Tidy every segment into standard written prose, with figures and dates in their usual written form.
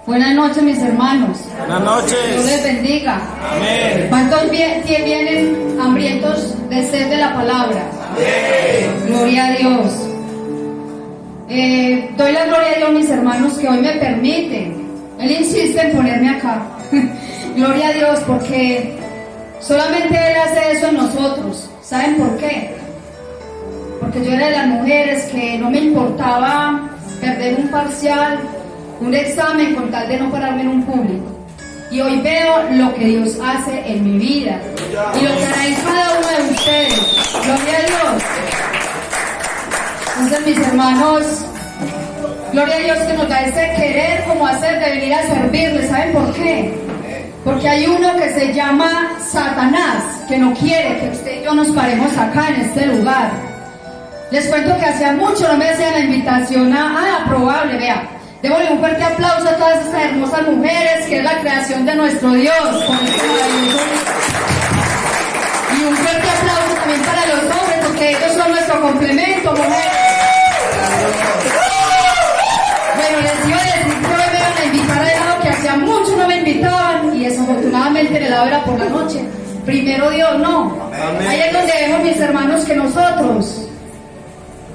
Buenas noches, mis hermanos. Buenas noches. Dios les bendiga. Amén. ¿Cuántos vienen hambrientos de sed de la palabra? Amén. Gloria a Dios. Doy la gloria a Dios, mis hermanos, que hoy me permiten. Él insiste en ponerme acá. Gloria a Dios, porque solamente Él hace eso en nosotros. ¿Saben por qué? Porque yo era de las mujeres que no me importaba perder un parcial, un examen, con tal de no pararme en un público. Y hoy veo lo que Dios hace en mi vida y lo que hará en cada uno de ustedes. Gloria a Dios. Entonces, mis hermanos, gloria a Dios que nos da ese querer como hacer de venir a servirle. ¿Saben por qué? Porque hay uno que se llama Satanás, que no quiere que usted y yo nos paremos acá en este lugar. Les cuento que hacía mucho no me hacían la invitación a probable, vea. Démosle un fuerte aplauso a todas estas hermosas mujeres, que es la creación de nuestro Dios. Y un fuerte aplauso también para los hombres, porque ellos son nuestro complemento, mujeres. Bueno, les iba a decir que hoy me iban a invitar al helado, que hacía mucho no me invitaban, y desafortunadamente el helado era por la noche. Primero Dios, no. Amén. Ahí es donde vemos, mis hermanos, que nosotros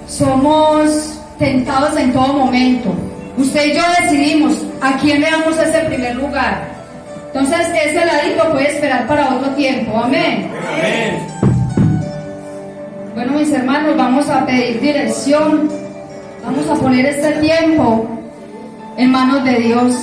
somos tentados en todo momento. Usted y yo decidimos a quién le damos ese primer lugar. Entonces ese heladito puede esperar para otro tiempo. Amén. Amén. Bueno, mis hermanos, vamos a pedir dirección. Vamos a poner este tiempo en manos de Dios,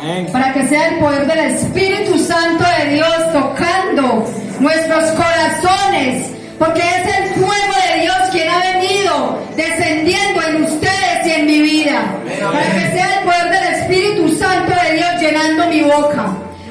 Amén. para que sea el poder del Espíritu Santo de Dios tocando nuestros corazones, porque es el fuego de Dios quien ha venido descendiendo en ustedes y en mi vida. Para que sea el poder del Espíritu Santo de Dios llenando mi boca,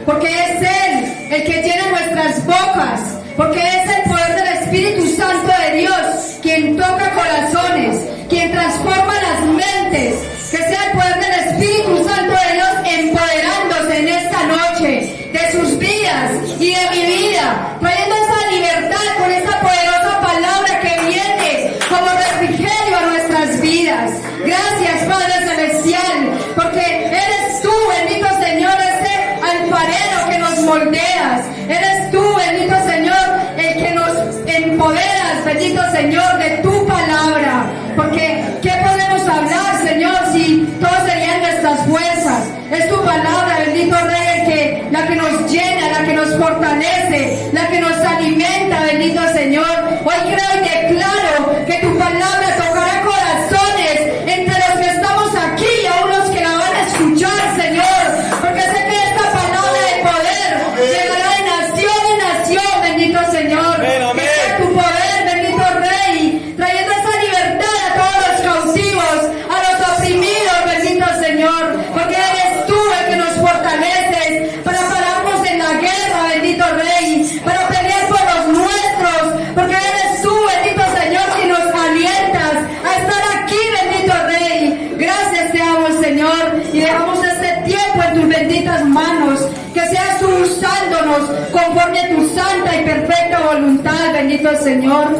porque es Él el que llena nuestras bocas, porque es el poder del Espíritu Santo de Dios quien toca corazones, quien transforma las mentes. Que sea el poder del Espíritu Santo de Dios empoderándose en esta noche de sus vidas y de mi vida, trayendo esa libertad con esa poderosa palabra que viene como refrigerio a nuestras vidas. Gracias, Padre Celestial, porque eres tú, bendito Señor, ese alfarero que nos moldeas. Eres tú, bendito Señor, el que nos empoderas, bendito Señor, de tu palabra. Porque ¿qué podemos hablar, Señor, si todo serían nuestras fuerzas? Es tu palabra, bendito Rey, la que nos llena, la que nos fortalece, la que nos alimenta, bendito Señor. Hoy creo y declaro que tu palabra tocará corazones entre los que estamos aquí y aún los que la van a escuchar, Señor. Porque sé que esta palabra de poder llegará de nación en nación, bendito Señor. Que sea tu poder, bendito Rey, trayendo esa libertad a todos los cautivos, a los oprimidos, bendito Señor. Porque eres tú el que nos fortaleces para pararnos en la guerra, bendito Rey, para pelear por los nuestros, porque eres tú, bendito Señor, que nos alientas a estar aquí, bendito Rey. Gracias te damos, Señor, y dejamos este tiempo en tus benditas manos, que seas tú usándonos conforme a tu santa y perfecta voluntad, bendito Señor.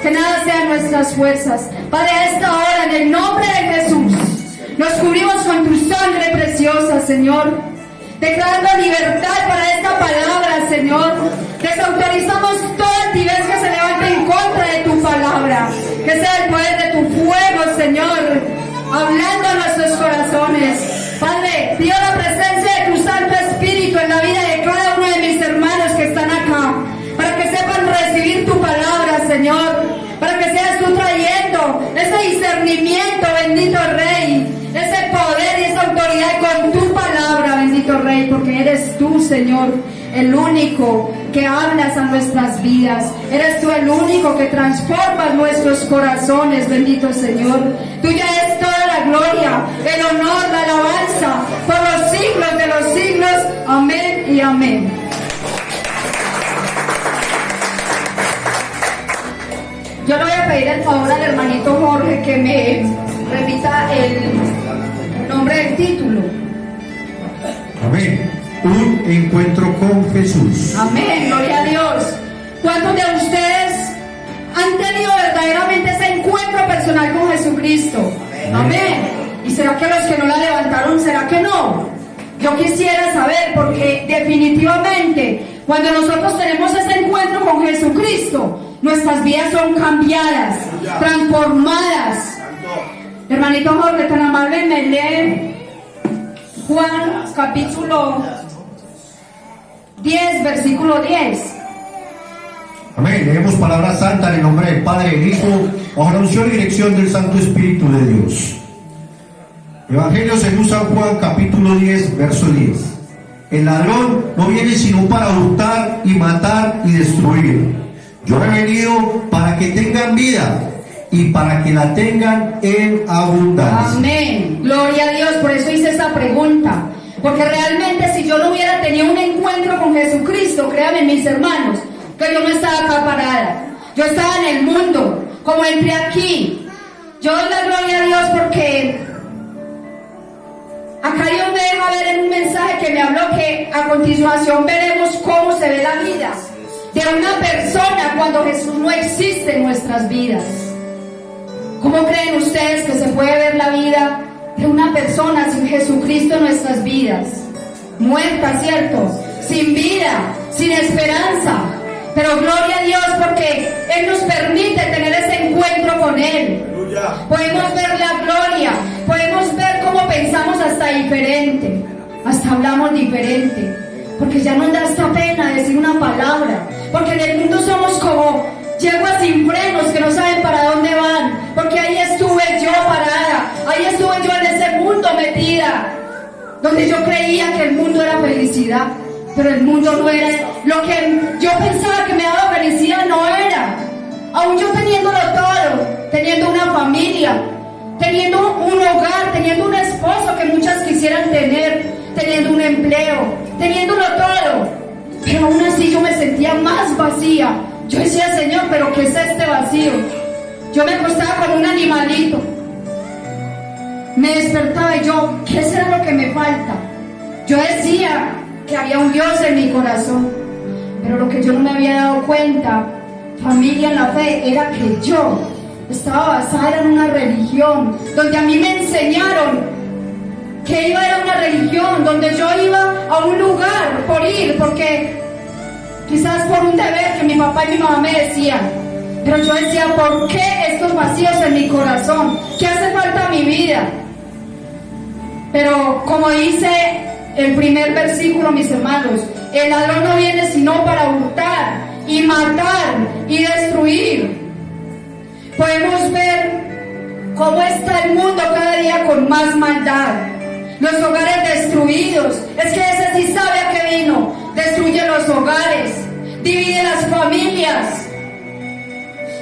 Que nada sean nuestras fuerzas. Padre, a esta hora, en el nombre de Jesús, nos cubrimos con tu sangre preciosa, Señor, declarando libertad para esta palabra, Señor. Desautorizamos toda altivez que se levante en contra de tu palabra. Que sea el poder de tu fuego, Señor, hablando a nuestros corazones. Padre, pido la presencia de tu Santo Espíritu en la vida de cada uno de mis hermanos que están acá, para que sepan recibir tu palabra, Señor, para que seas tú trayendo ese discernimiento, bendito Rey, ese poder y esa autoridad con tu palabra, bendito Rey, porque eres tú, Señor, el único que hablas a nuestras vidas. Eres tú el único que transformas nuestros corazones, bendito Señor. Tuya es toda la gloria, el honor, la alabanza, por los siglos de los siglos. Amén y amén. Yo le voy a pedir el favor al hermanito Jorge que me repita el nombre del título. Amén. Un encuentro con Jesús. Amén, gloria a Dios. ¿Cuántos de ustedes han tenido verdaderamente ese encuentro personal con Jesucristo? Amén. ¿Y será que los que no la levantaron, será que no? Yo quisiera saber, porque definitivamente cuando nosotros tenemos ese encuentro con Jesucristo, nuestras vidas son cambiadas, transformadas. Hermanito Jorge, tan amable, me lee Juan capítulo 10, versículo 10. Amén. Leemos palabra santa en el nombre del Padre, del Hijo, bajo la unción y dirección del Santo Espíritu de Dios. Evangelio según San Juan, capítulo 10, verso 10. El ladrón no viene sino para hurtar y matar y destruir. Yo he venido para que tengan vida y para que la tengan en abundancia. Amén. Gloria a Dios. Por eso hice esta pregunta. Porque realmente si yo no hubiera tenido un encuentro con Jesucristo, créanme mis hermanos, que yo no estaba acá parada. Yo estaba en el mundo, como entré aquí. Yo doy la gloria a Dios porque acá Dios me deja ver en un mensaje que me habló que a continuación veremos cómo se ve la vida de una persona cuando Jesús no existe en nuestras vidas. ¿Cómo creen ustedes que se puede ver la vida de una persona sin Jesucristo en nuestras vidas? Muerta, ¿cierto? Sin vida, sin esperanza. Pero gloria a Dios porque Él nos permite tener ese encuentro con Él. Podemos ver la gloria, podemos ver cómo pensamos hasta diferente, hasta hablamos diferente, porque ya no da esta pena decir una palabra, porque en el mundo somos como yeguas sin frenos que no saben para dónde van, porque ahí estuve yo parada, ahí estuve yo en ese mundo metida, donde yo creía que el mundo era felicidad, pero el mundo no era lo que yo pensaba que me daba felicidad, no era. Aún yo teniéndolo todo, teniendo una familia, teniendo un hogar, teniendo un esposo que muchas quisieran tener, teniendo un empleo, teniéndolo todo, pero aún así yo me sentía más vacía. Yo decía, Señor, ¿pero qué es este vacío? Yo me acostaba como un animalito, me despertaba y yo, ¿qué será lo que me falta? Yo decía que había un Dios en mi corazón, pero lo que yo no me había dado cuenta, familia en la fe, era que yo estaba basada en una religión donde a mí me enseñaron que iba a ir a una religión, donde yo iba a un lugar por ir, porque quizás por un deber que mi papá y mi mamá me decían, pero yo decía, ¿por qué estos vacíos en mi corazón? ¿Qué hace falta a mi vida? Pero como dice el primer versículo, mis hermanos, el ladrón no viene sino para hurtar y matar y destruir. Podemos ver cómo está el mundo cada día con más maldad, los hogares destruidos. Es que ese sí sabe a qué vino. Destruye los hogares, divide las familias,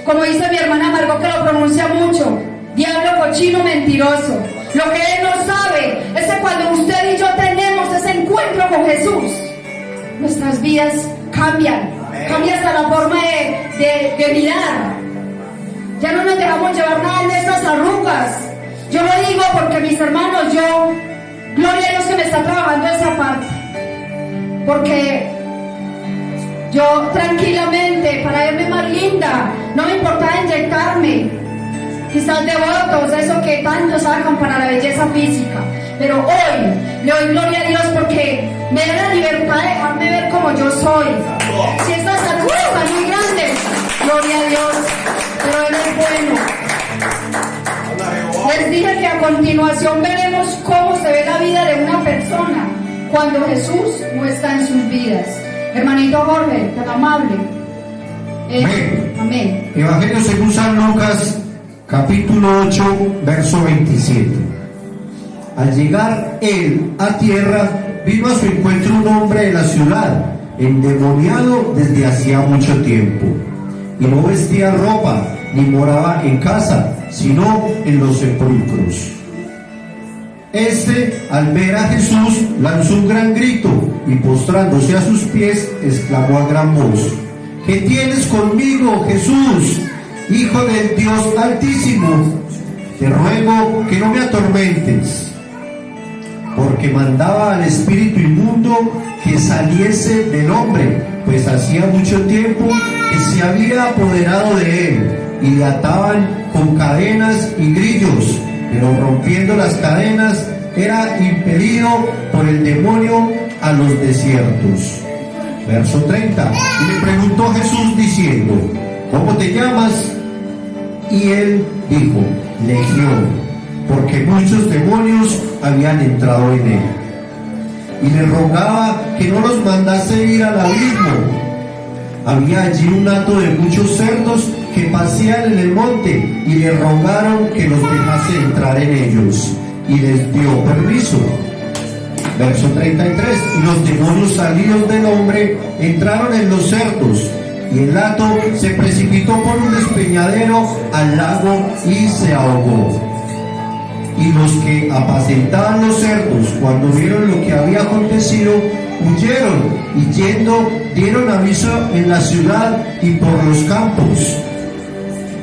como dice mi hermana Margot, que lo pronuncia mucho, diablo cochino mentiroso. Lo que él no sabe es que cuando usted y yo tenemos ese encuentro con Jesús, nuestras vidas cambian, cambia hasta la forma de mirar. Ya no nos dejamos llevar nada de esas arrugas. Yo lo digo porque mis hermanos, yo, gloria a Dios que me está trabajando esa parte, porque yo tranquilamente, para verme más linda, no me importaba inyectarme quizás de botox, eso que tanto sacan para la belleza física, pero hoy le doy gloria a Dios porque me da la libertad de dejarme ver como yo soy. Si estas arrugas están muy grandes, gloria a Dios, pero Él es bueno. Les dije que a continuación veremos cómo se ve la vida de una persona cuando Jesús no está en sus vidas. Hermanito Jorge, tan amable. Amén. Amén. Evangelio según San Lucas, capítulo 8, verso 27. Al llegar él a tierra, vino a su encuentro un hombre de la ciudad, endemoniado desde hacía mucho tiempo, y no vestía ropa, ni moraba en casa, sino en los sepulcros. Este, al ver a Jesús, lanzó un gran grito, y postrándose a sus pies, exclamó a gran voz: ¿Qué tienes conmigo, Jesús, Hijo del Dios Altísimo? Te ruego que no me atormentes. Porque mandaba al espíritu inmundo que saliese del hombre, pues hacía mucho tiempo que se había apoderado de él, y le ataban con cadenas y grillos, pero rompiendo las cadenas era impelido por el demonio a los desiertos. Verso 30. Y le preguntó Jesús diciendo: ¿cómo te llamas? Y él dijo: Legión, porque muchos demonios habían entrado en él. Y le rogaba que no los mandase ir al abismo. Había allí un hato de muchos cerdos que paseaban en el monte, y le rogaron que los dejase entrar en ellos, y les dio permiso. Verso 33. Y los demonios salidos del hombre entraron en los cerdos, y el hato se precipitó por un despeñadero al lago y se ahogó. Y los que apacentaban los cerdos, cuando vieron lo que había acontecido, huyeron, y yendo dieron aviso en la ciudad y por los campos.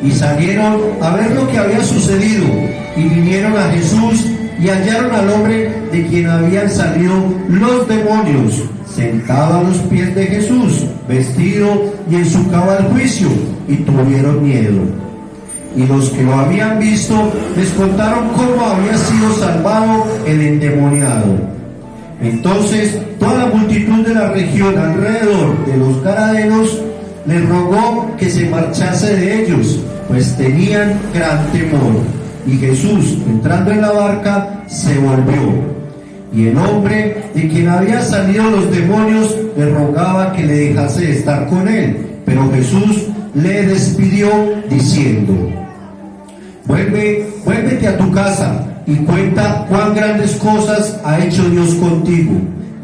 Y salieron a ver lo que había sucedido, y vinieron a Jesús, y hallaron al hombre de quien habían salido los demonios, sentado a los pies de Jesús, vestido y en su cabal juicio, y tuvieron miedo. Y los que lo habían visto les contaron cómo había sido salvado el endemoniado. Entonces toda la multitud de la región alrededor de los Gadarenos les rogó que se marchase de ellos, pues tenían gran temor. Y Jesús, entrando en la barca, se volvió. Y el hombre de quien había salido los demonios le rogaba que le dejase estar con él. Pero Jesús le despidió diciendo: Vuélvete a tu casa y cuenta cuán grandes cosas ha hecho Dios contigo.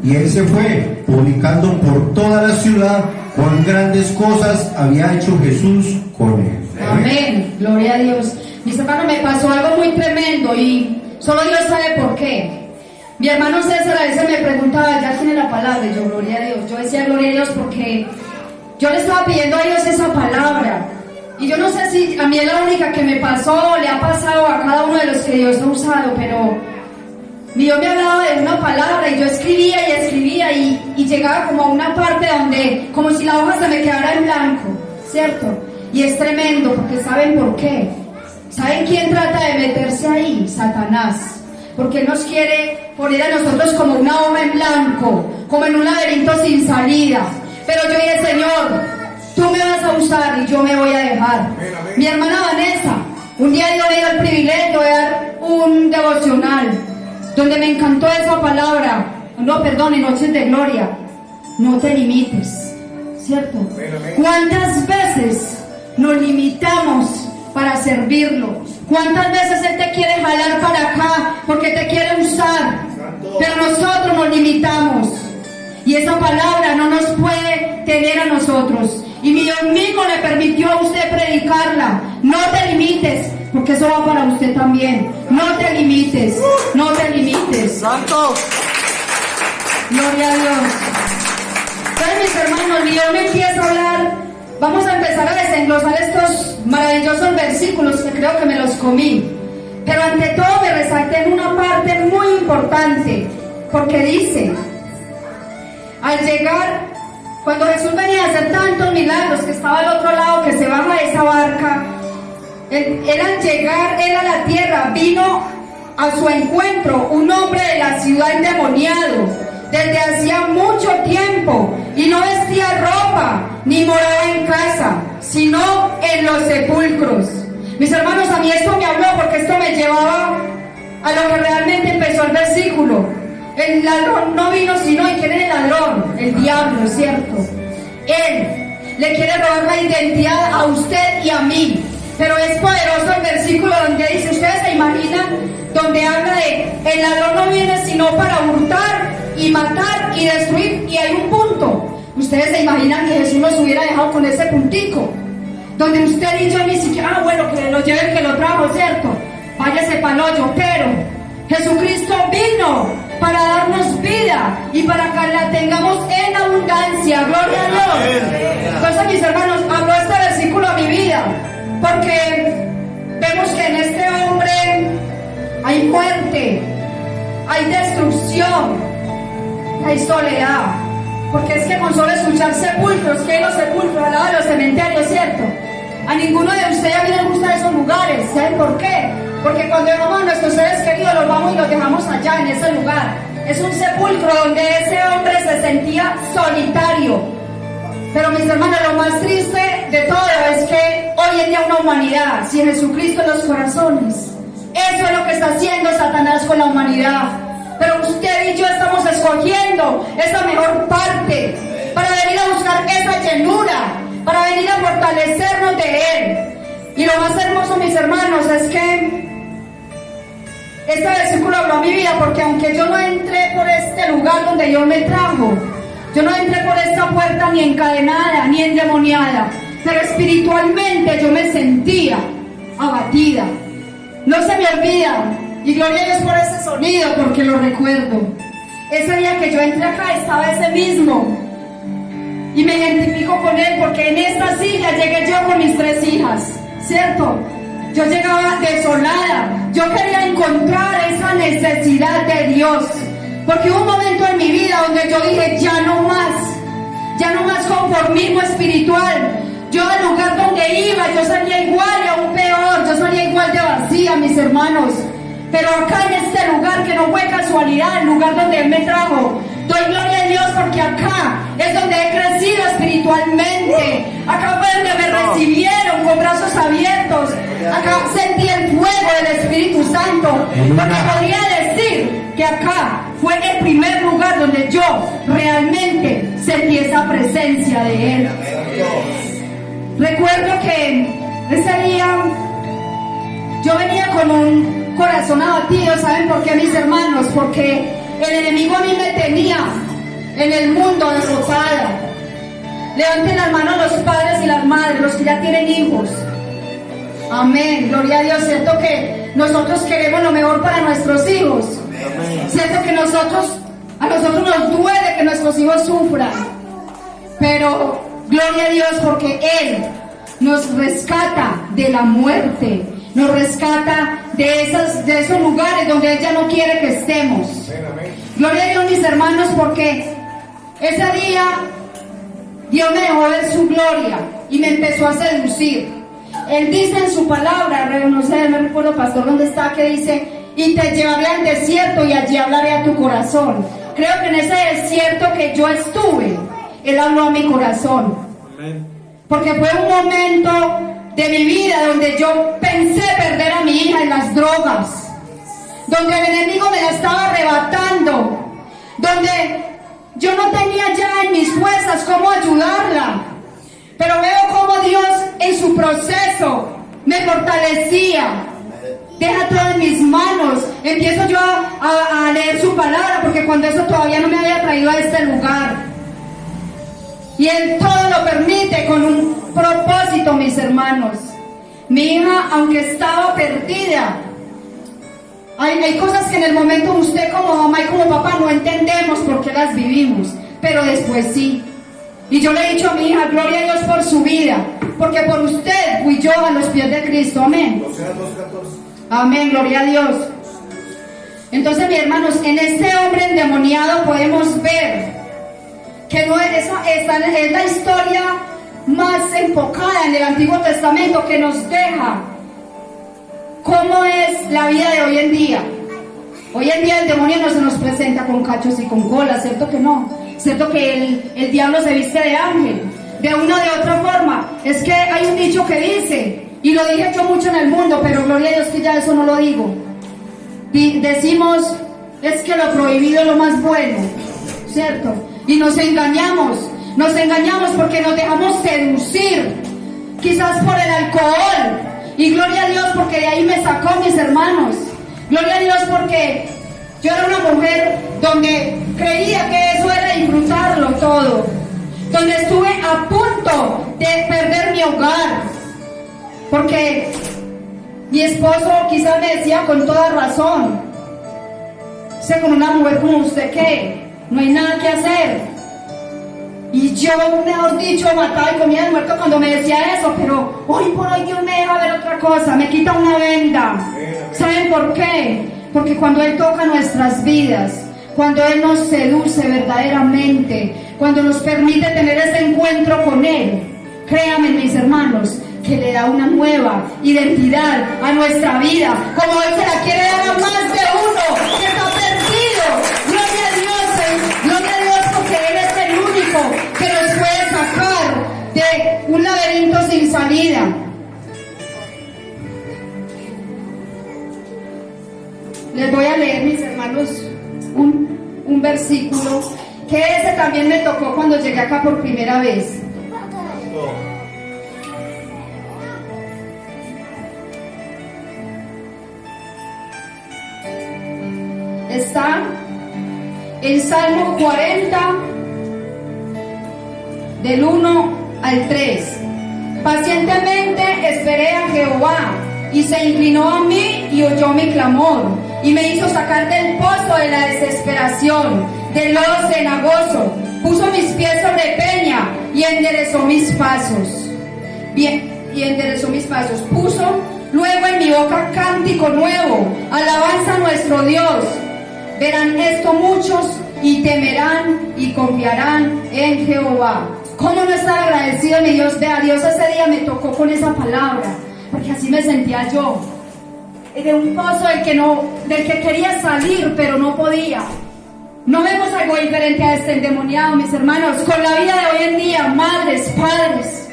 Y él se fue, publicando por toda la ciudad cuán grandes cosas había hecho Jesús con él. Amén, gloria a Dios. Mis hermanos, me pasó algo muy tremendo y solo Dios sabe por qué. Mi hermano César a veces me preguntaba: ¿ya tiene la palabra? Y yo, gloria a Dios. Yo decía gloria a Dios porque yo le estaba pidiendo a Dios esa palabra. Y yo no sé si a mí es la única que me pasó, le ha pasado a cada uno de los que Dios ha usado, pero Dios me hablaba de una palabra y yo escribía y llegaba como a una parte donde, como si la hoja se me quedara en blanco, ¿cierto? Y es tremendo porque ¿saben por qué? ¿Saben quién trata de meterse ahí? Satanás. Porque Él nos quiere poner a nosotros como una hoja en blanco, como en un laberinto sin salida. Pero yo dije: Señor, tú me vas a usar y yo me voy a dejar. Mi hermana Vanessa, un día yo me dio el privilegio de dar un devocional donde me encantó esa palabra. No, perdón, en Noches de Gloria. No te limites, ¿cierto? ¿Cuántas veces nos limitamos para servirlo? ¿Cuántas veces Él te quiere jalar para acá porque te quiere usar? Pero nosotros nos limitamos. Y esa palabra no nos puede tener a nosotros. Y Dios mismo le permitió a usted predicarla. No te limites, porque eso va para usted también. No te limites, no te limites. ¡Santo! Gloria a Dios. Entonces, mis hermanos, Dios me empieza a hablar. Vamos a empezar a desenglosar estos maravillosos versículos que creo que me los comí. Pero ante todo me resalté en una parte muy importante, porque dice: al llegar, cuando Jesús venía a hacer tantos milagros, que estaba al otro lado, que se baja de esa barca, él al llegar, él a la tierra, vino a su encuentro un hombre de la ciudad endemoniado, desde hacía mucho tiempo, y no vestía ropa, ni moraba en casa, sino en los sepulcros. Mis hermanos, a mí esto me habló porque esto me llevaba a lo que realmente empezó el versículo. El ladrón no vino sino, ¿y quién es el ladrón? El diablo, ¿cierto? Él le quiere robar la identidad a usted y a mí. Pero es poderoso el versículo donde dice, ustedes se imaginan, donde habla de el ladrón no viene sino para hurtar y matar y destruir, y hay un punto. Ustedes se imaginan que Jesús nos hubiera dejado con ese puntico, donde usted y yo ni siquiera, bueno, que lo lleve el que lo trajo, ¿cierto? Váyase para el hoyo. Pero Jesucristo vino para darnos vida y para que la tengamos en abundancia. Gloria a Dios. Entonces, mis hermanos, habló este versículo a mi vida, porque vemos que en este hombre hay muerte, hay destrucción, hay soledad. Porque es que con solo escuchar sepulcros, que hay los sepulcros al lado de los cementerios, ¿cierto? A ninguno de ustedes a mí les gustan esos lugares. ¿Saben por qué? Porque cuando dejamos a nuestros seres queridos, los vamos y los dejamos allá en ese lugar. Es un sepulcro donde ese hombre se sentía solitario. Pero mis hermanos, lo más triste de todo es que hoy en día una humanidad sin Jesucristo en los corazones. Eso es lo que está haciendo Satanás con la humanidad. Pero usted y yo estamos escogiendo esa mejor parte para venir a buscar esa llenura, para venir a fortalecernos de Él. Y lo más hermoso, mis hermanos, es que este versículo habló a mi vida, porque aunque yo no entré por este lugar donde Dios me trajo, yo no entré por esta puerta ni encadenada, ni endemoniada, pero espiritualmente yo me sentía abatida. No se me olvida, y gloria a Dios por ese sonido, porque lo recuerdo. Ese día que yo entré acá estaba ese mismo, y me identifico con él, porque en esta silla llegué yo con mis 3 hijas, ¿cierto? Yo llegaba desolada, yo quería encontrar esa necesidad de Dios, porque hubo un momento en mi vida donde yo dije, ya no más conformismo espiritual. Yo al lugar donde iba, yo salía igual y aún peor, yo salía igual de vacía, mis hermanos. Pero acá en este lugar, que no fue casualidad, el lugar donde Él me trajo, doy gloria a Dios, porque acá es donde he crecido espiritualmente. Acá fue donde me recibieron con brazos abiertos. Acá sentí el fuego del Espíritu Santo. Porque podría decir que acá fue el primer lugar donde yo realmente sentí esa presencia de Él. Recuerdo que ese día yo venía con un corazón abatido. ¿Saben por qué, mis hermanos? Porque el enemigo a mí me tenía en el mundo derrotada. Levanten las manos los padres y las madres, los que ya tienen hijos. Amén, gloria a Dios. Cierto que nosotros queremos lo mejor para nuestros hijos. Cierto que a nosotros nos duele que nuestros hijos sufran. Pero gloria a Dios, porque Él nos rescata de la muerte, nos rescata de esos lugares donde Él ya no quiere que estemos. Gloria a Dios, mis hermanos, porque ese día Dios me dejó ver su gloria y me empezó a seducir. Él dice en su palabra, no sé, no recuerdo, pastor, dónde está, que dice, y te llevaré al desierto y allí hablaré a tu corazón. Creo que en ese desierto que yo estuve, Él habló a mi corazón. Porque fue un momento de mi vida donde yo pensé perder a mi hija en las drogas, donde el enemigo me la estaba arrebatando, donde yo no tenía ya en mis fuerzas cómo ayudarla. Pero veo cómo Dios en su proceso me fortalecía. Deja todo en mis manos. Empiezo yo a leer su palabra, porque cuando eso todavía no me había traído a este lugar. Y Él todo lo permite con un propósito, mis hermanos. Mi hija, aunque estaba perdida, hay cosas que en el momento usted como mamá y como papá no entendemos por qué las vivimos, pero después sí. Y yo le he dicho a mi hija, gloria a Dios por su vida, porque por usted fui yo a los pies de Cristo. Amén. Amén, gloria a Dios. Entonces, mis hermanos, en este hombre endemoniado podemos ver que no es, es la historia más enfocada en el Antiguo Testamento, que nos deja cómo es la vida de hoy en día. Hoy en día el demonio no se nos presenta con cachos y con colas, ¿cierto que no? ¿Cierto que el diablo se viste de ángel? De una o de otra forma. Es que hay un dicho que dice, y lo dije yo mucho en el mundo, pero gloria a Dios que ya eso no lo digo. Decimos, es que lo prohibido es lo más bueno, ¿cierto? Y nos engañamos porque nos dejamos seducir, quizás por el alcohol. Y gloria a Dios porque de ahí me sacó, mis hermanos. Gloria a Dios porque yo era una mujer donde creía que eso era disfrutarlo todo, donde estuve a punto de perder mi hogar, porque mi esposo quizás me decía con toda razón, sé, con una mujer como usted que no hay nada que hacer. Y yo, mejor dicho, mataba y comía de muerto cuando me decía eso, pero hoy por hoy Dios me deja ver otra cosa, me quita una venda. ¿Saben por qué? Porque cuando Él toca nuestras vidas, cuando Él nos seduce verdaderamente, cuando nos permite tener ese encuentro con Él, créanme, mis hermanos, que le da una nueva identidad a nuestra vida, como Él se la quiere dar a más de uno que está perdido. Gloria a Dios, porque Él es el único que nos puede sacar de un laberinto sin salida. Les voy a leer, mis hermanos, un versículo que ese también me tocó cuando llegué acá por primera vez. Está en Salmo 40, del 1 al 3. Pacientemente esperé a Jehová, y se inclinó a mí y oyó mi clamor, y me hizo sacar del pozo de la desesperación, del lodo cenagoso. Puso mis pies sobre peña y enderezó mis pasos. Puso luego en mi boca cántico nuevo, alabanza a nuestro Dios. Verán esto muchos y temerán y confiarán en Jehová. ¿Cómo no estar agradecido, mi Dios? Vea, Dios ese día me tocó con esa palabra, porque así me sentía yo, de un pozo del que quería salir, pero no podía. No vemos algo diferente a este endemoniado, mis hermanos, con la vida de hoy en día, madres, padres,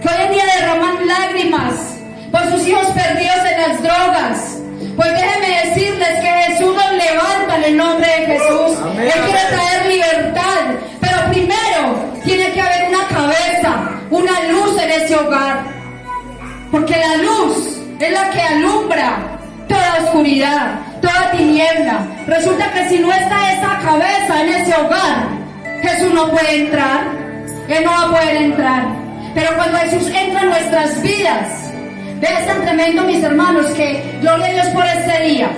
que hoy en día derraman lágrimas por sus hijos perdidos en las drogas. Pues déjenme decirles que Jesús los levanta en el nombre de Jesús. Amén. Él quiere traer libertad, pero primero tiene que haber una cabeza, una luz en ese hogar, porque la luz es la que alumbra toda oscuridad, toda tiniebla. Resulta que si no está esa cabeza en ese hogar, Jesús no puede entrar, Él no va a poder entrar. Pero cuando Jesús entra en nuestras vidas, vean, es tan tremendo, mis hermanos, que gloria a Dios por este día,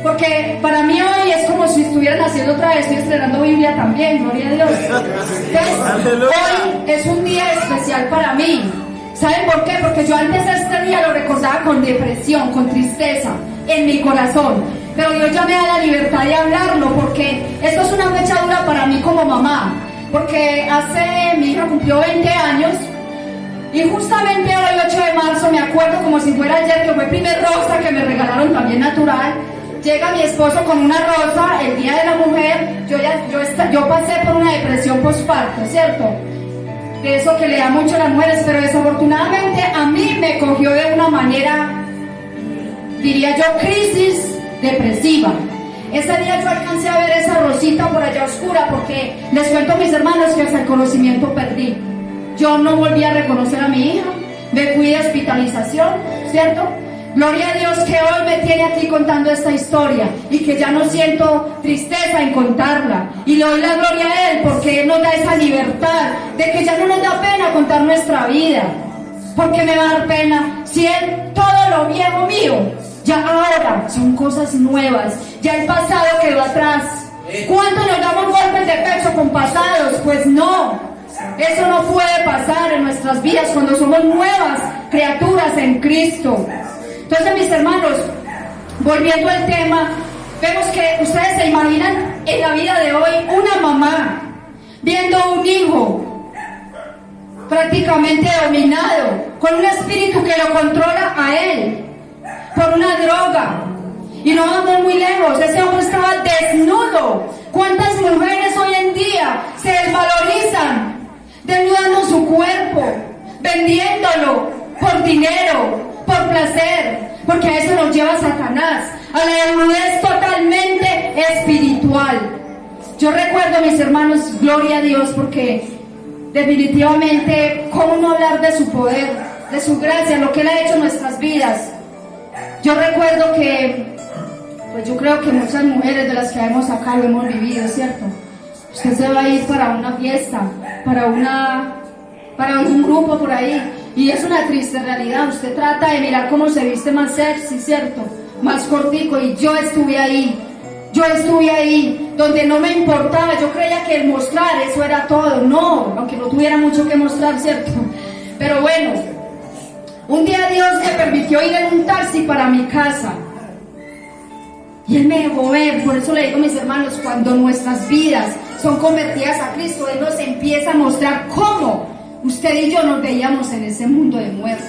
porque para mí hoy es como si estuvieran haciendo otra vez, estoy estrenando Biblia también, gloria a Dios. Entonces, hoy es un día especial para mí. ¿Saben por qué? Porque yo antes este día lo recordaba con depresión, con tristeza en mi corazón, pero Dios ya me da la libertad de hablarlo, porque esto es una fecha dura para mí como mamá, porque mi hija cumplió 20 años. Y justamente hoy, 8 de marzo, me acuerdo como si fuera ayer, que fue el primer rosa que me regalaron también natural. Llega mi esposo con una rosa, el Día de la Mujer. Yo pasé por una depresión postparto, ¿cierto? De eso que le da mucho a las mujeres, pero desafortunadamente a mí me cogió de una manera, diría yo, crisis depresiva. Ese día yo alcancé a ver esa rosita por allá oscura, porque les cuento a mis hermanos que hasta el conocimiento perdí. Yo no volví a reconocer a mi hija, me fui de hospitalización, ¿cierto? Gloria a Dios que hoy me tiene aquí contando esta historia y que ya no siento tristeza en contarla. Y le doy la gloria a Él porque Él nos da esa libertad de que ya no nos da pena contar nuestra vida. Porque me va a dar pena si Él, todo lo viejo mío, ya ahora son cosas nuevas, ya el pasado quedó atrás. ¿Cuántos nos damos golpes de pecho con pasados? Pues no. Eso no puede pasar en nuestras vidas cuando somos nuevas criaturas en Cristo. Entonces, mis hermanos, volviendo al tema, vemos que ustedes se imaginan en la vida de hoy una mamá viendo un hijo prácticamente dominado, con un espíritu que lo controla a él, por una droga. Y no vamos muy lejos, ese hombre estaba desnudo. ¿Cuántas mujeres hoy en día se desvalorizan, desnudando su cuerpo, vendiéndolo por dinero, por placer? Porque a eso nos lleva Satanás, a la desnudez totalmente espiritual. Yo recuerdo, mis hermanos, gloria a Dios, porque definitivamente, ¿cómo no hablar de su poder, de su gracia, lo que Él ha hecho en nuestras vidas? Yo recuerdo que, pues yo creo que muchas mujeres de las que vemos acá lo hemos vivido, ¿cierto? Usted se va a ir para una fiesta, para un grupo por ahí, y es una triste realidad. Usted trata de mirar cómo se viste más sexy, ¿cierto? Más cortico, y yo estuve ahí, donde no me importaba. Yo creía que el mostrar, eso era todo. No, aunque no tuviera mucho que mostrar, ¿cierto? Pero bueno, un día Dios me permitió ir en un taxi para mi casa, y Él me dejó ver. Por eso le digo, mis hermanos, cuando nuestras vidas son convertidas a Cristo, Él nos empieza a mostrar cómo usted y yo nos veíamos en ese mundo de muerte.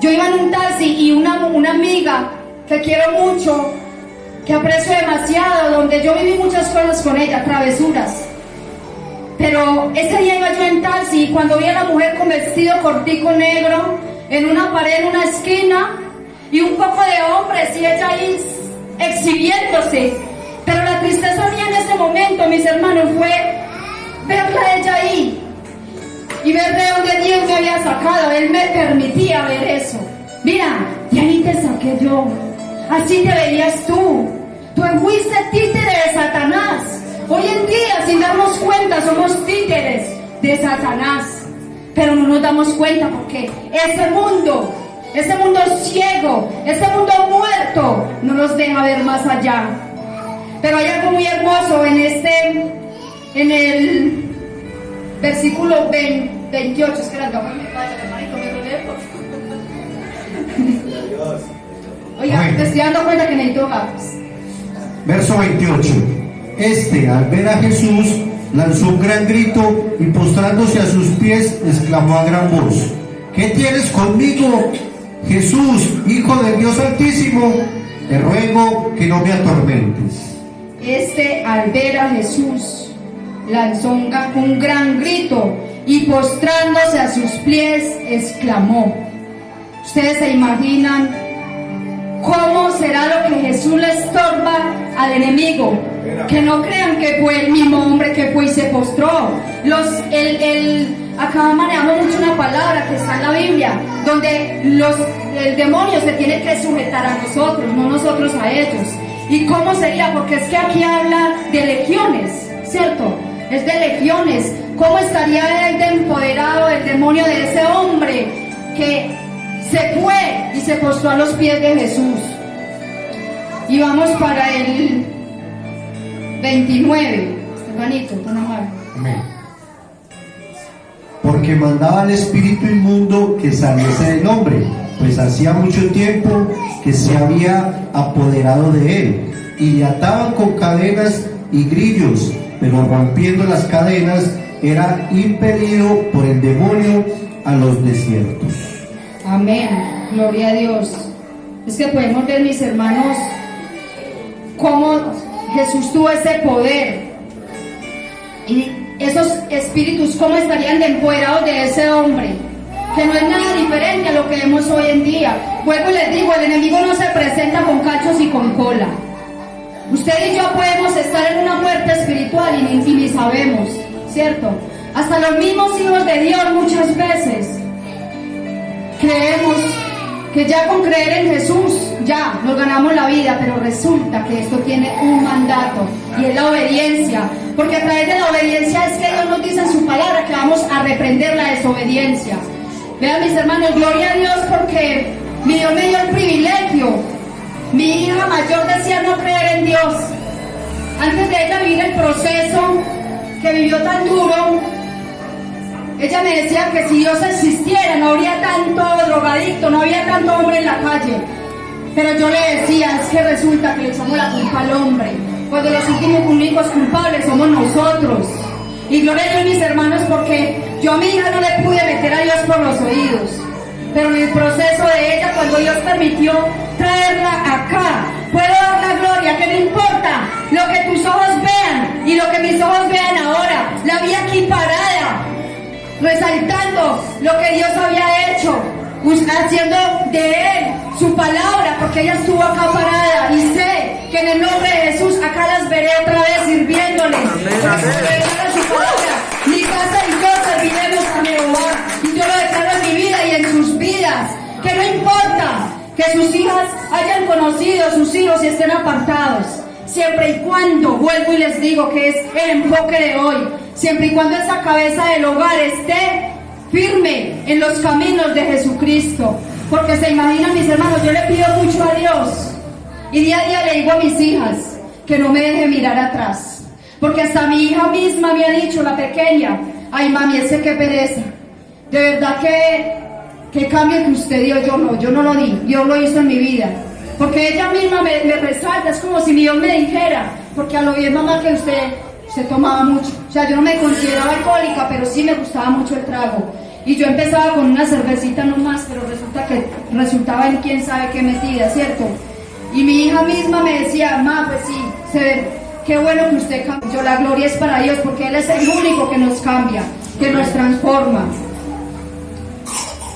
Yo iba en un taxi y una amiga que quiero mucho, que aprecio demasiado, donde yo viví muchas cosas con ella, travesuras. Pero ese día iba yo en taxi y cuando vi a la mujer con vestido cortico negro, en una pared, en una esquina, y un poco de hombres y ella ahí exhibiéndose. Pero la tristeza mía en ese momento, mis hermanos, fue verla a ella ahí y ver de dónde Dios me había sacado. Él me permitía ver eso. Mira, de ahí te saqué yo. Así te veías tú. Tú fuiste títere de Satanás. Hoy en día, sin darnos cuenta, somos títeres de Satanás. Pero no nos damos cuenta porque ese mundo ciego, ese mundo muerto, no nos deja ver más allá. Pero hay algo muy hermoso en el versículo 28. Es que la gafas me fallan, hermanito, me duele, por favor. Oiga, Bueno. te estoy dando cuenta que necesito gafas. Verso 28. Este, al ver a Jesús, lanzó un gran grito y postrándose a sus pies, exclamó a gran voz: ¿Qué tienes conmigo, Jesús, Hijo del Dios Altísimo? Te ruego que no me atormentes. Este, al ver a Jesús, lanzó un gran grito y postrándose a sus pies, exclamó. ¿Ustedes se imaginan cómo será lo que Jesús le estorba al enemigo? Que no crean que fue el mismo hombre que fue y se postró. Acá manejamos mucho una palabra que está en la Biblia, donde el demonio se tiene que sujetar a nosotros, no nosotros a ellos. ¿Y cómo sería? Porque es que aquí habla de legiones, ¿cierto? Es de legiones. ¿Cómo estaría él de empoderado el demonio de ese hombre que se fue y se postró a los pies de Jesús? Y vamos para el 29. Hermanito, tan amable. Amén. Porque mandaba al espíritu inmundo que saliese del hombre, pues hacía mucho tiempo que se había apoderado de él, y le ataban con cadenas y grillos, pero rompiendo las cadenas era impelido por el demonio a los desiertos. Amén, gloria a Dios. Es que podemos ver, mis hermanos, cómo Jesús tuvo ese poder y esos espíritus cómo estarían empoderados de ese hombre, que no es nada diferente a lo que vemos hoy en día. Vuelvo y les digo, el enemigo no se presenta con cachos y con cola. Usted y yo podemos estar en una muerte espiritual y ni sabemos, ¿cierto? Hasta los mismos hijos de Dios muchas veces creemos que ya con creer en Jesús ya nos ganamos la vida, pero resulta que esto tiene un mandato y es la obediencia, porque a través de la obediencia es que Dios nos dice en su palabra que vamos a reprender la desobediencia. Vean, mis hermanos, gloria a Dios, porque mi Dios me dio el privilegio. Mi hija mayor decía no creer en Dios. Antes de ella vivir el proceso que vivió tan duro, ella me decía que si Dios existiera no habría tanto drogadicto, no habría tanto hombre en la calle. Pero yo le decía, es que resulta que le echamos la culpa al hombre, cuando los únicos culpables somos nosotros. Y gloria a Dios, mis hermanos, porque yo a mi hija no le pude meter a Dios por los oídos, pero en el proceso de ella, cuando Dios permitió traerla acá, puedo dar la gloria, que no importa lo que tus ojos vean y lo que mis ojos vean ahora, la vi aquí parada, resaltando lo que Dios había hecho, haciendo de Él su palabra, porque ella estuvo acá parada, y sé que en el nombre de Jesús acá las veré otra vez sirviéndoles, declarar su palabra. Mi casa y yo serviremos a Jehová, y yo lo declaro en mi vida y en sus vidas, que no importa que sus hijas hayan conocido, sus hijos y estén apartados, siempre y cuando, vuelvo y les digo que es el enfoque de hoy, siempre y cuando esa cabeza del hogar esté firme en los caminos de Jesucristo. Porque se imaginan, mis hermanos, yo le pido mucho a Dios y día a día le digo a mis hijas que no me deje mirar atrás, porque hasta mi hija misma me ha dicho, la pequeña: ay mami, ese que pereza, de verdad que cambio que usted dio, yo no lo di, Dios lo hizo en mi vida. Porque ella misma me resalta, es como si mi Dios me dijera, porque a lo bien mamá que usted se tomaba mucho. O sea, yo no me consideraba alcohólica, pero sí me gustaba mucho el trago. Y yo empezaba con una cervecita nomás, pero resultaba en quién sabe qué metida, ¿cierto? Y mi hija misma me decía, ma, pues sí, qué bueno que usted cambió. La gloria es para Dios, porque Él es el único que nos cambia, que nos transforma.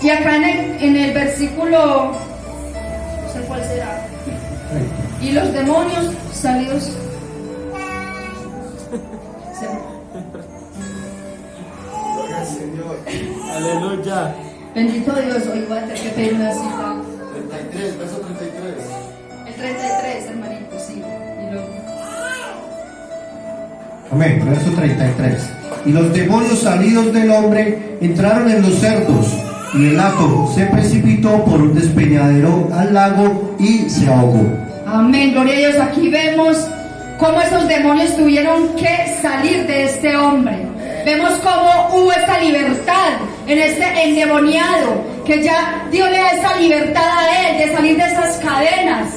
Y acá en el versículo, no sé cuál será, y los demonios salidos. Aleluya. Bendito Dios, hoy voy a tener que pedir una cita. 33, verso 33. El 33, hermanito, sí. Y luego. Amén, verso 33. Y los demonios salidos del hombre entraron en los cerdos, y el hato se precipitó por un despeñadero al lago y se ahogó. Amén, gloria a Dios. Aquí vemos cómo esos demonios tuvieron que salir de este hombre. Vemos cómo hubo esa libertad en este endemoniado, que ya Dios le da esa libertad a él de salir de esas cadenas,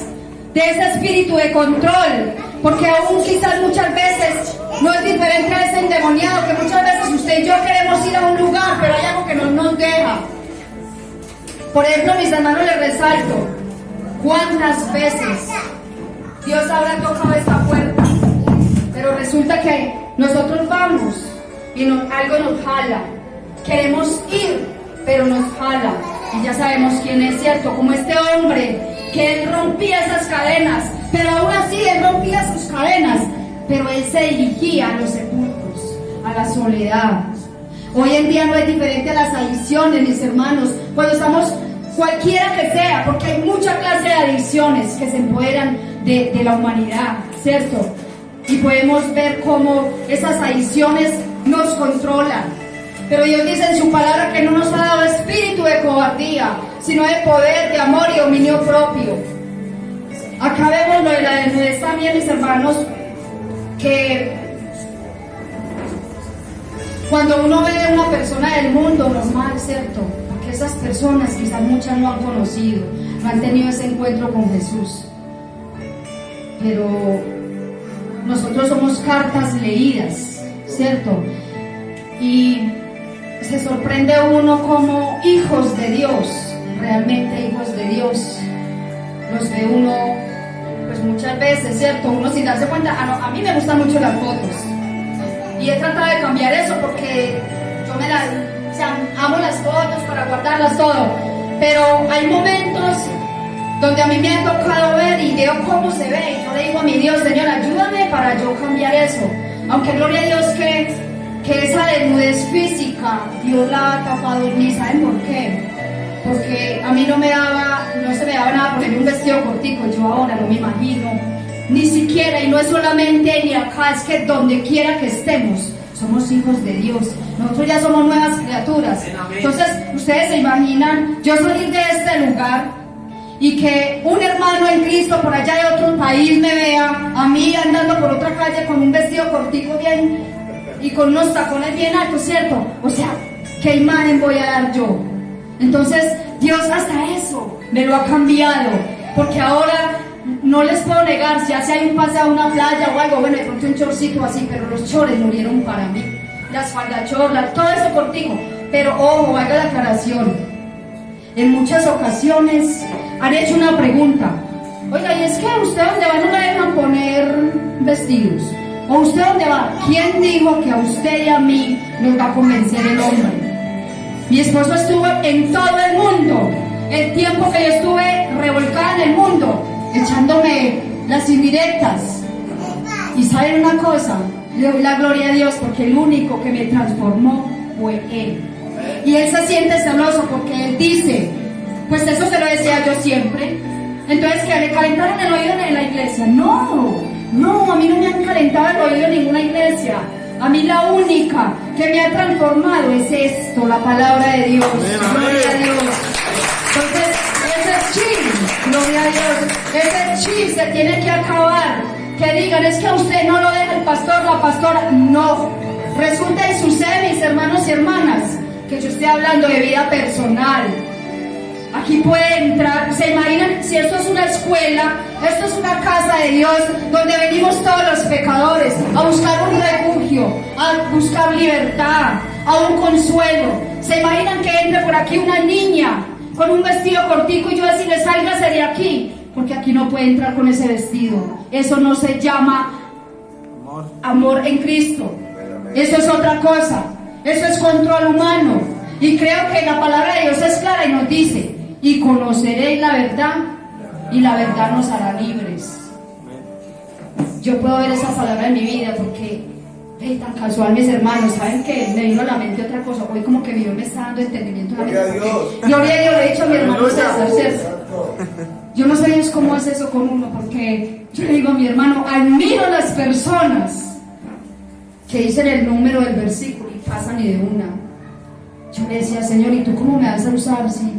de ese espíritu de control, porque aún quizás muchas veces no es diferente a ese endemoniado, que muchas veces usted y yo queremos ir a un lugar, pero hay algo que no nos deja. Por ejemplo, mis hermanos, les resalto, ¿cuántas veces Dios habrá tocado esta puerta? Pero resulta que nosotros vamos y algo nos jala. Queremos ir, pero nos jala. Y ya sabemos quién es, ¿cierto? Como este hombre, que él rompía esas cadenas, pero aún así él rompía sus cadenas, pero él se dirigía a los sepulcros, a la soledad. Hoy en día no es diferente a las adicciones, mis hermanos. Cuando estamos, cualquiera que sea, porque hay mucha clase de adicciones que se empoderan de la humanidad, ¿cierto? Y podemos ver cómo esas adicciones nos controlan. Pero Dios dice en su palabra que no nos ha dado espíritu de cobardía, sino de poder, de amor y dominio propio. Acá vemos lo de la desnudez también, mis hermanos, que cuando uno ve a una persona del mundo normal, ¿cierto? Porque esas personas, quizás muchas no han conocido, no han tenido ese encuentro con Jesús. Pero nosotros somos cartas leídas, ¿cierto? Y se sorprende uno como hijos de Dios, realmente hijos de Dios, los ve uno, pues muchas veces, ¿cierto? Uno sin darse cuenta, a mí me gustan mucho las fotos, y he tratado de cambiar eso porque yo amo las fotos para guardarlas todo, pero hay momentos donde a mí me ha tocado ver y veo cómo se ve, y yo le digo a mi Dios, Señor, ayúdame para yo cambiar eso, aunque gloria a Dios que esa desnudez física Dios la ha tapado en mí. ¿Saben por qué? Porque a mí no se me daba nada ponerme un vestido cortico. Yo ahora no me imagino, ni siquiera, y no es solamente ni acá, es que donde quiera que estemos, somos hijos de Dios, nosotros ya somos nuevas criaturas. Entonces, ustedes se imaginan, yo salir de este lugar y que un hermano en Cristo por allá de otro país me vea a mí andando por otra calle con un vestido cortico bien y con unos tacones bien altos, ¿cierto? O sea, ¿qué imagen voy a dar yo? Entonces, Dios hasta eso me lo ha cambiado, porque ahora no les puedo negar, si hay un pase a una playa o algo, bueno, de pronto un chorcito así, pero los chores murieron para mí, las faldachorlas, todo eso cortico. Pero ojo, haga la aclaración, en muchas ocasiones han hecho una pregunta, oiga, ¿y es que usted dónde va no le dejan poner vestidos? ¿O usted dónde va? ¿Quién dijo que a usted y a mí nos va a convencer el hombre? Mi esposo estuvo en todo el mundo, el tiempo que yo estuve revolcada en el mundo, echándome las indirectas. Y ¿saben una cosa? Le doy la gloria a Dios porque el único que me transformó fue Él. Y Él se siente celoso porque Él dice, pues eso se lo decía yo siempre. Entonces, ¿que le calentaron el oído en la iglesia? No, a mí no me han calentado el oído en ninguna iglesia. A mí la única que me ha transformado es esto, la palabra de Dios. Gloria a Dios. Entonces, ese chip, gloria a Dios, ese chip se tiene que acabar. Que digan, es que a usted no lo deja el pastor, la pastora. No. Resulta y sucede, mis hermanos y hermanas, que yo estoy hablando de vida personal. Aquí puede entrar, ¿se imaginan? Si esto es una escuela, esto es una casa de Dios, donde venimos todos los pecadores a buscar un refugio buscar libertad, a un consuelo. ¿Se imaginan que entre por aquí una niña con un vestido cortico y yo decirle sálgase de aquí? Porque aquí no puede entrar con ese vestido. Eso no se llama amor en Cristo. Eso es otra cosa. Eso es control humano. Y creo que la palabra de Dios es clara y nos dice: y conoceréis la verdad, y la verdad nos hará libres. Yo puedo ver esa palabra en mi vida porque tan casual, mis hermanos, ¿saben qué? Me vino a la mente otra cosa. Hoy como que Dios me está dando entendimiento a la mente. Gloria a Dios, le he dicho a mi hermano César, ¿cierto? Yo no sé Dios cómo es eso con uno, porque yo le digo a mi hermano, admiro a las personas que dicen el número del versículo y pasan y de una. Yo le decía, Señor, ¿y tú cómo me vas a usar? Sí.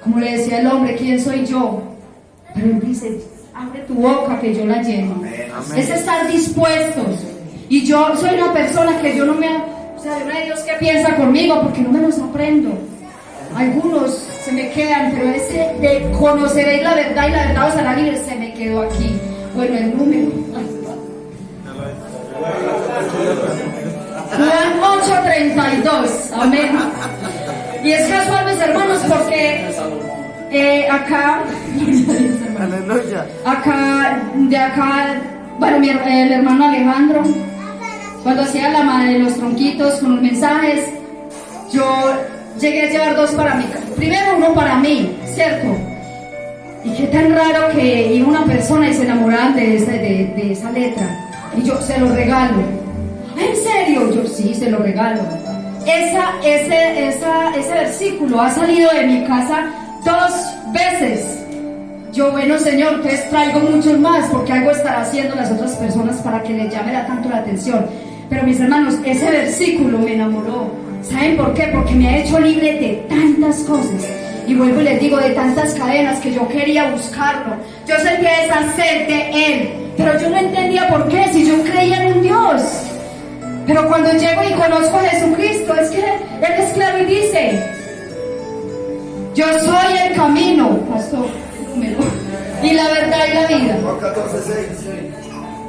Como le decía el hombre, ¿quién soy yo? Pero él dice, abre tu boca que yo la lleno. Amén. Es estar dispuestos. Y yo soy una persona que yo no me... O sea, no hay Dios que piensa conmigo porque no me los aprendo. Algunos se me quedan, pero ese de conoceréis la verdad y la verdad os hará libre se me quedó aquí. Bueno, el número. Juan 8:32. Amén. Y es casual, mis hermanos, porque acá, bueno, el hermano Alejandro, cuando hacía la madre de los tronquitos con los mensajes, yo llegué a llevar 2 para mí. Primero uno para mí, ¿cierto? Y qué tan raro que iba una persona y se enamoraban de esa letra. Y yo se lo regalo. ¿En serio? Yo sí, se lo regalo. Ese versículo ha salido de mi casa 2 veces. Yo, bueno, Señor, entonces traigo muchos más, porque algo estará haciendo las otras personas para que les llame tanto la atención. Pero mis hermanos, ese versículo me enamoró. ¿Saben por qué? Porque me ha hecho libre de tantas cosas. Y vuelvo y les digo, de tantas cadenas que yo quería buscarlo. Yo sentía esa sed de Él, pero yo no entendía por qué, si yo creía en un Dios. Pero cuando llego y conozco a Jesucristo, es que Él es claro y dice: yo soy el camino, pastor, y la verdad y la vida.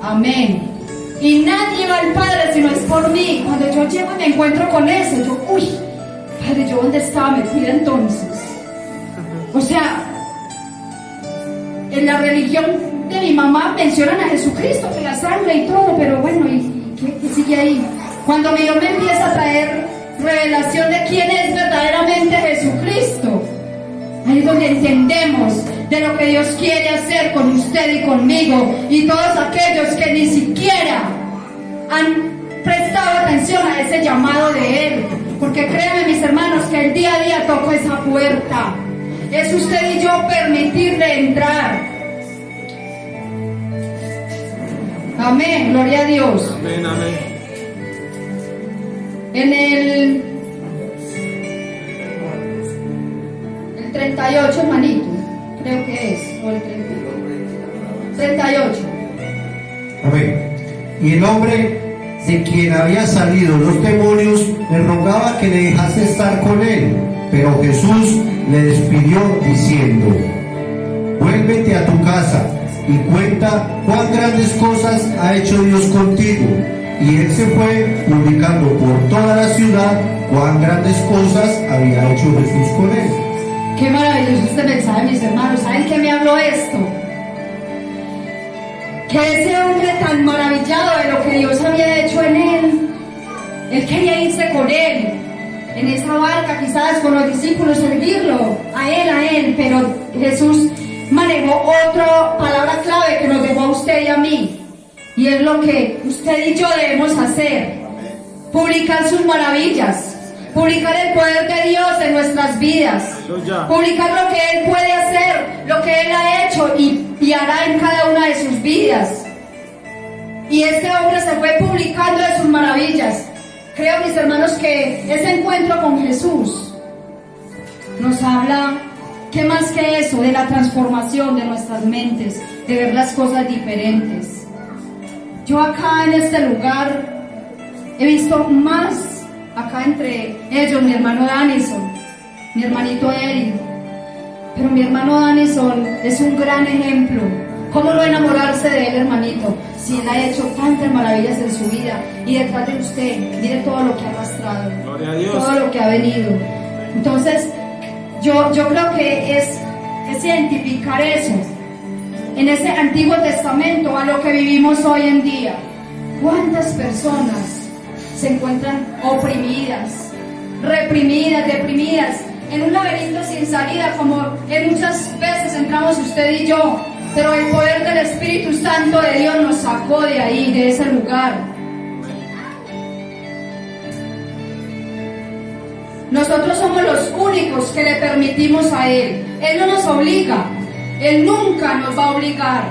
Amén. Y nadie va al Padre si no es por mí. Cuando yo llego y me encuentro con eso, yo, uy, Padre, ¿yo dónde estaba metida entonces? O sea, en la religión de mi mamá mencionan a Jesucristo, que la sangre y todo, pero bueno, ¿y qué sigue ahí? Cuando Dios me empieza a traer revelación de quién es verdaderamente Jesucristo, ahí es donde entendemos de lo que Dios quiere hacer con usted y conmigo y todos aquellos que ni siquiera han prestado atención a ese llamado de Él, porque créanme, mis hermanos, que el día a día toco esa puerta. Es usted y yo permitirle entrar. Amén, gloria a Dios. Amén, amén. En el 38, hermanito, creo que es, o el 38. Amén. Y el hombre de quien había salido los demonios le rogaba que le dejase estar con él, pero Jesús le despidió diciendo: vuélvete a tu casa y cuenta cuán grandes cosas ha hecho Dios contigo. Y él se fue publicando por toda la ciudad cuán grandes cosas había hecho Jesús con él. Qué maravilloso este mensaje, mis hermanos. ¿Saben qué me habló esto? Que ese hombre tan maravillado de lo que Dios había hecho en él quería irse con él en esa barca, quizás con los discípulos, servirlo a él, pero Jesús manejó otra palabra clave que nos dejó a usted y a mí, y es lo que usted y yo debemos hacer: publicar sus maravillas, publicar el poder de Dios en nuestras vidas, publicar lo que Él puede hacer, lo que Él ha hecho y hará en cada una de sus vidas. Y este hombre se fue publicando de sus maravillas. Creo, mis hermanos, que ese encuentro con Jesús nos habla, ¿qué más que eso? De la transformación de nuestras mentes, de ver las cosas diferentes. Yo acá en este lugar he visto más, acá entre ellos, mi hermano Danison, mi hermanito Eric, pero mi hermano Danison es un gran ejemplo. ¿Cómo no enamorarse de él, hermanito? si Él ha hecho tantas maravillas en su vida y detrás de usted, mire todo lo que ha arrastrado, Gloria a Dios. todo lo que ha venido. Entonces, yo creo que es identificar eso en ese Antiguo Testamento a lo que vivimos hoy en día. ¿Cuántas personas se encuentran oprimidas, reprimidas, deprimidas, en un laberinto sin salida, como en muchas veces entramos usted y yo? Pero el poder del Espíritu Santo de Dios nos sacó de ahí, de ese lugar. Nosotros somos los únicos que le permitimos a Él. Él no nos obliga. Él nunca nos va a obligar.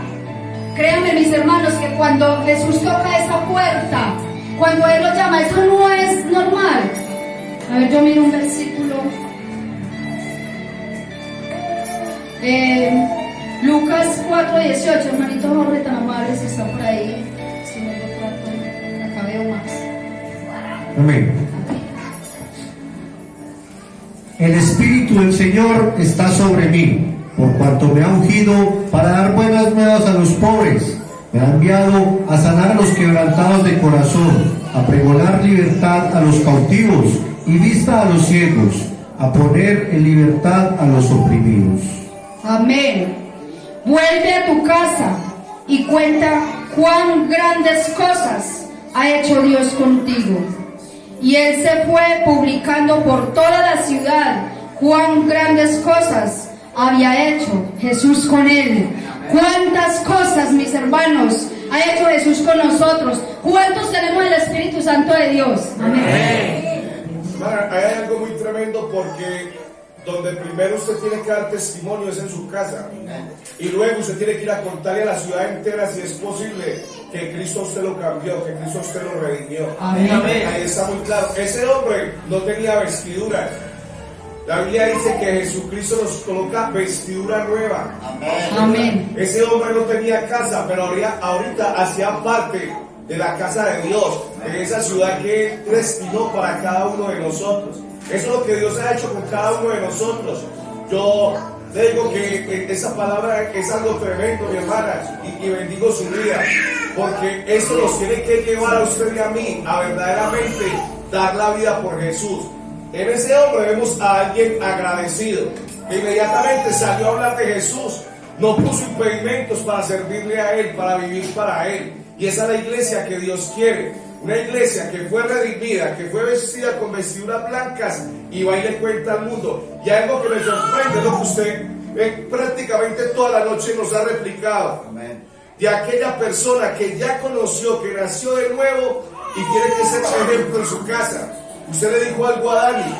Créanme, mis hermanos, que cuando Jesús toca esa puerta, cuando Él lo llama, eso no es normal. A ver, yo miro un versículo. Lucas 4:18, hermanito Jorge, tan amable, si está por ahí. Si no lo trato, acá veo más. Amén. El Espíritu del Señor está sobre mí, por cuanto me ha ungido para dar buenas nuevas a los pobres. Me ha enviado a sanar a los quebrantados de corazón, a pregonar libertad a los cautivos y vista a los ciegos, a poner en libertad a los oprimidos. Amén. Vuelve a tu casa y cuenta cuán grandes cosas ha hecho Dios contigo. Y él se fue publicando por toda la ciudad cuán grandes cosas había hecho Jesús con él. Cuántas cosas, mis hermanos, ha hecho Jesús con nosotros. ¿Cuántos tenemos el Espíritu Santo de Dios? Amén. Hay algo muy tremendo, porque donde primero usted tiene que dar testimonio es en su casa, y luego usted tiene que ir a contarle a la ciudad entera, si es posible, que Cristo usted lo cambió, que Cristo usted lo redimió. Amén. Ahí está muy claro. Ese hombre no tenía vestiduras. La Biblia dice que Jesucristo nos coloca vestidura nueva. Amén. Ese hombre no tenía casa, pero ahorita hacía parte de la casa de Dios, de esa ciudad que Él destinó para cada uno de nosotros. Eso es lo que Dios ha hecho con cada uno de nosotros. Yo le digo que esa palabra es algo tremendo, mi hermana, y bendigo su vida, porque eso nos tiene que llevar a usted y a mí a verdaderamente dar la vida por Jesús. En ese hombre vemos a alguien agradecido, que inmediatamente salió a hablar de Jesús, no puso impedimentos para servirle a Él, para vivir para Él. Y esa es la iglesia que Dios quiere. Una iglesia que fue redimida, que fue vestida con vestiduras blancas y va y le cuenta al mundo. Y algo que me sorprende es lo que usted prácticamente toda la noche nos ha replicado. Amén. De aquella persona que ya conoció, que nació de nuevo y tiene que ser ejemplo en su casa. Usted le dijo algo a Dani.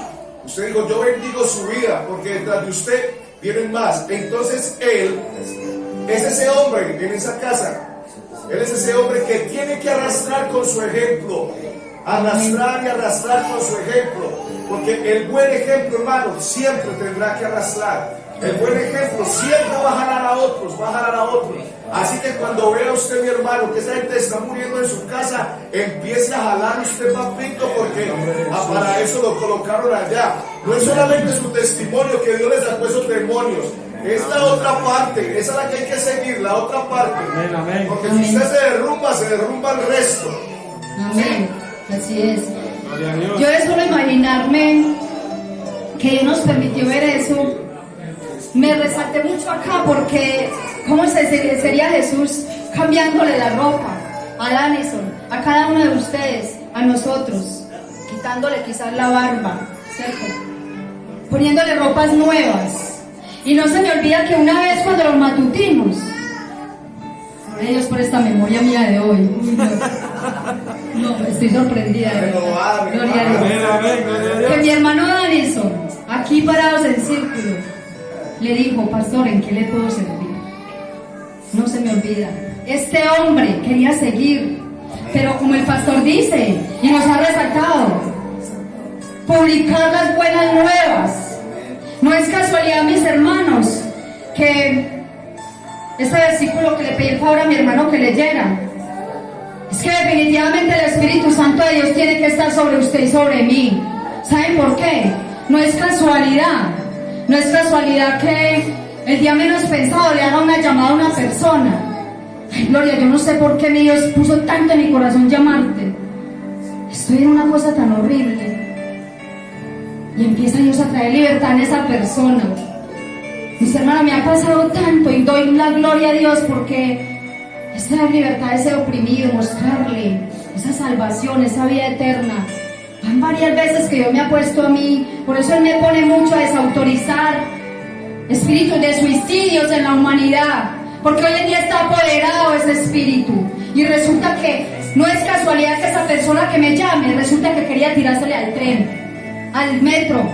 Usted dijo: yo bendigo su vida, porque detrás de usted vienen más. Entonces él es ese hombre en esa casa. Él es ese hombre que tiene que arrastrar con su ejemplo, arrastrar y arrastrar con su ejemplo, porque el buen ejemplo, hermano, siempre tendrá que arrastrar. El buen ejemplo siempre va a jalar a otros, va a jalar a otros. Así que cuando vea usted, mi hermano, que esa gente está muriendo en su casa, empiece a jalar usted papito, porque para eso lo colocaron allá. No es solamente su testimonio que Dios les sacó esos demonios. Es la otra parte, esa es la que hay que seguir, la otra parte. Amén, amén. Porque Amén. si usted se derrumba el resto. Amén. Así es. Gloria a Dios. Yo de solo imaginarme que Dios nos permitió ver eso, me resalté mucho acá, porque ¿cómo sería Jesús cambiándole la ropa a Danison, a cada uno de ustedes, a nosotros, quitándole quizás la barba, ¿cierto? Poniéndole ropas nuevas? Y no se me olvida que una vez cuando los matutinos, gloria a Dios por esta memoria mía de hoy. Uy, no, estoy sorprendida. Gloria a Dios. Amén, amén, gloria a Dios. Que mi hermano Danison, aquí parados en círculo, le dijo: pastor, ¿en qué le puedo servir? No se me olvida. Este hombre quería seguir, pero como el pastor dice y nos ha resaltado, publicar las buenas nuevas. No es casualidad, mis hermanos, que este versículo que le pedí el favor a mi hermano que leyera, es que definitivamente el Espíritu Santo de Dios tiene que estar sobre usted y sobre mí. ¿Saben por qué? No es casualidad. No es casualidad que el día menos pensado le haga una llamada a una persona Ay, Gloria, yo no sé por qué mi Dios puso tanto en mi corazón llamarte. Estoy en una cosa tan horrible. Y empieza Dios a traer libertad en esa persona. Mis hermanos, me ha pasado tanto y doy la gloria a Dios porque es traer libertad a ese oprimido, mostrarle esa salvación, esa vida eterna. Van varias veces que Dios me ha puesto a mí, por eso Él me pone mucho a desautorizar espíritus de suicidios en la humanidad, porque hoy en día está apoderado ese espíritu. Y resulta que no es casualidad que esa persona que me llame, resulta que quería tirársele al tren, al metro.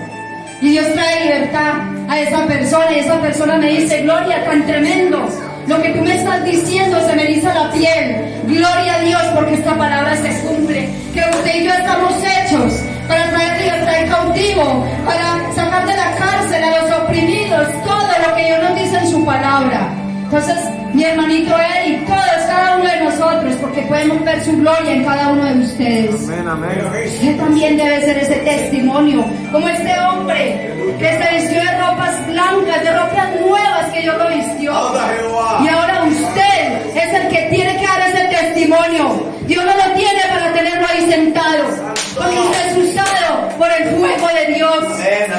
Y Dios trae libertad a esa persona, y esa persona me dice: Gloria, tan tremendo lo que tú me estás diciendo, se me eriza la piel. Gloria a Dios, porque esta palabra se cumple, que usted y yo estamos hechos para traer libertad al cautivo, para sacar de la cárcel a los oprimidos, todo lo que Dios nos dice en su palabra. Entonces, mi hermanito Eric, todos, cada uno de nosotros, porque podemos ver su gloria en cada uno de ustedes. Amén, amén. Usted también debe ser ese testimonio, como este hombre que se vistió de ropas blancas, de ropas nuevas que Dios lo vistió. Y ahora usted es el que tiene que dar ese testimonio. Dios no lo tiene para tenerlo ahí sentado, porque usted es usado por el fuego de Dios.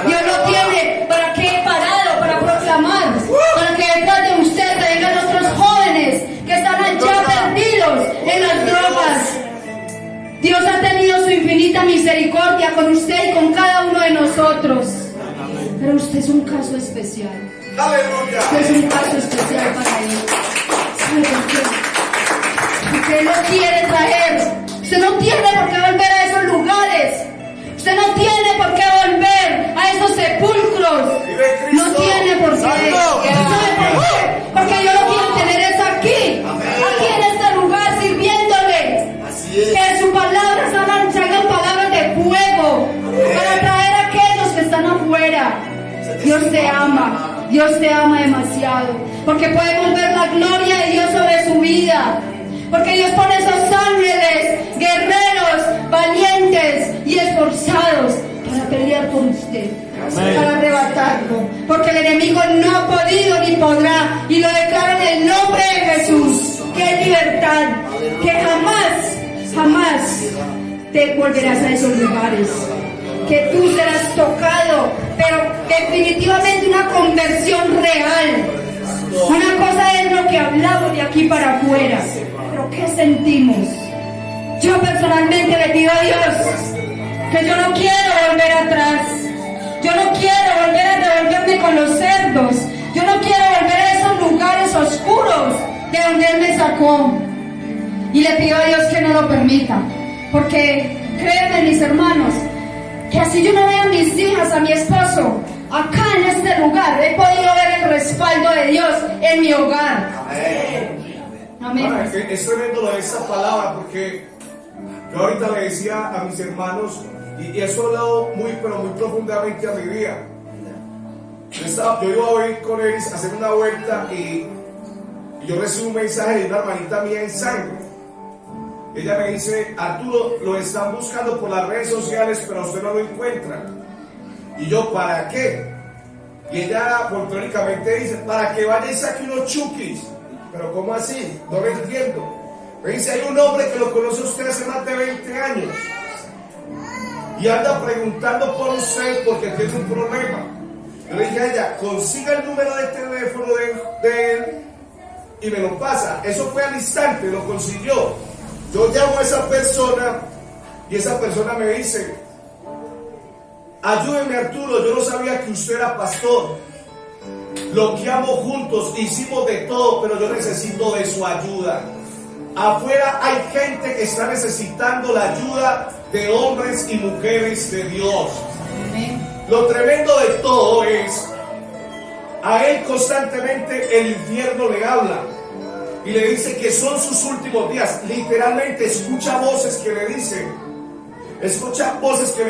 Dios lo tiene para que parado, para proclamar, para que detrás de usted vengan otros jóvenes que están allá perdidos en las drogas. Dios ha tenido su infinita misericordia con usted y con cada uno de nosotros. Pero usted es un caso especial. Usted es un caso especial para Él. ¿Sabe por qué? Porque Él lo quiere traer. Usted no tiene por qué volver a esos lugares. Usted no tiene por qué volver a esos sepulcros. No tiene por qué. ¿Sabe por qué? Porque yo lo quiero tener es aquí. Aquí en este lugar sirviéndole. Que su palabra salgan palabras de fuego para traer a aquellos que están afuera. Dios te ama. Dios te ama demasiado. Porque podemos ver la gloria de Dios sobre su vida. Porque Dios pone esos ángeles, guerreros, valientes y esforzados para pelear por usted, para arrebatarlo. Porque el enemigo no ha podido ni podrá. Y lo declaro en el nombre de Jesús, que hay libertad, que jamás te volverás a esos lugares. Que tú serás tocado, pero definitivamente una conversión real. Una cosa es lo que hablamos de aquí para afuera, pero ¿qué sentimos? Yo personalmente le pido a Dios que yo no quiero volver atrás. Yo no quiero volver a revolverme con los cerdos. Yo no quiero volver a esos lugares oscuros de donde Él me sacó. Y le pido a Dios que no lo permita, porque créanme, mis hermanos, que así yo no veo a mis hijas, a mi esposo, acá en este lugar, he podido ver el respaldo de Dios en mi hogar. Amén. Ahora, es tremendo lo de esta palabra, porque yo ahorita le decía a mis hermanos, y eso ha hablado muy profundamente a mi vida. Yo iba a ir con él a hacer una vuelta y yo recibo un mensaje de una hermanita mía en Sangre. Ella me dice: Arturo, lo están buscando por las redes sociales, pero usted no lo encuentra. Y yo: ¿para qué? Y ella folclóricamente dice: para que vaya y saque unos chukis. Pero ¿cómo así? No lo entiendo. Me dice: hay un hombre que lo conoce usted hace más de 20 años y anda preguntando por usted porque tiene un problema. Yo le dije a ella: consiga el número de teléfono de él y me lo pasa. Eso fue al instante, lo consiguió. Yo llamo a esa persona y esa persona me dice: ayúdeme, Arturo, yo no sabía que usted era pastor. Lo guiamos juntos, hicimos de todo, pero yo necesito de su ayuda. Afuera hay gente que está necesitando la ayuda de hombres y mujeres de Dios. Lo tremendo de todo es, a él constantemente el infierno le habla y le dice que son sus últimos días. Literalmente escucha voces que le